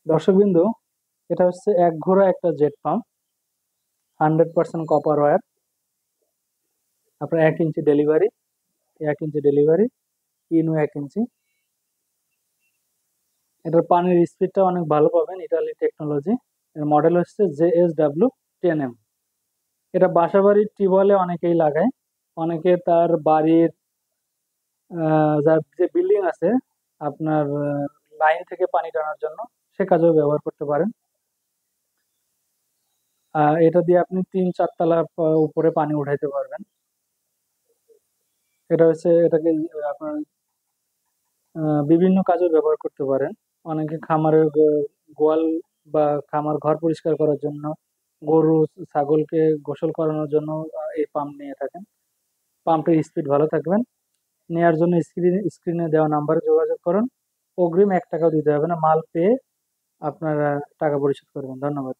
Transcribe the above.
দর্শকবৃন্দ, এটা হচ্ছে এক ঘোড়া একটা জেট পাম্প, 100% কপার ওয়্যার। আপনার 1 ইঞ্চি ডেলিভারি, 1 ইঞ্চি ডেলিভারি, ইনু 1 ইঞ্চি। এটার পানির স্পিডটা অনেক ভালো পাবেন, ইটালি টেকনোলজি। এর মডেল হচ্ছে JSW10M। এটা বাসা বাড়ির টিউবওয়েলে অনেকেই লাগায়, অনেকে তার বাড়ির যার যে বিল্ডিং আছে আপনার লাইন থেকে পানি টানার জন্য, সে কাজেও ব্যবহার করতে পারেন। এটা দিয়ে আপনি 3-4 তলা উপরে পানি উঠাইতে পারবেন। এটাকে আপনার বিভিন্ন কাজে ব্যবহার করতে পারেন। অনেকে খামারের গোয়াল বা খামার ঘর পরিষ্কার করার জন্য, গরু ছাগলকে গোসল করানোর জন্য এই পাম্প নিয়ে থাকেন। পাম্পের স্পিড ভালো থাকবেন। নেয়ার জন্য স্ক্রিনে দেওয়া নাম্বারে যোগাযোগ করুন। অগ্রিম 1 টাকাও দিতে হবে না, মাল পেয়ে আপনারা টাকা পরিশোধ করবেন। ধন্যবাদ।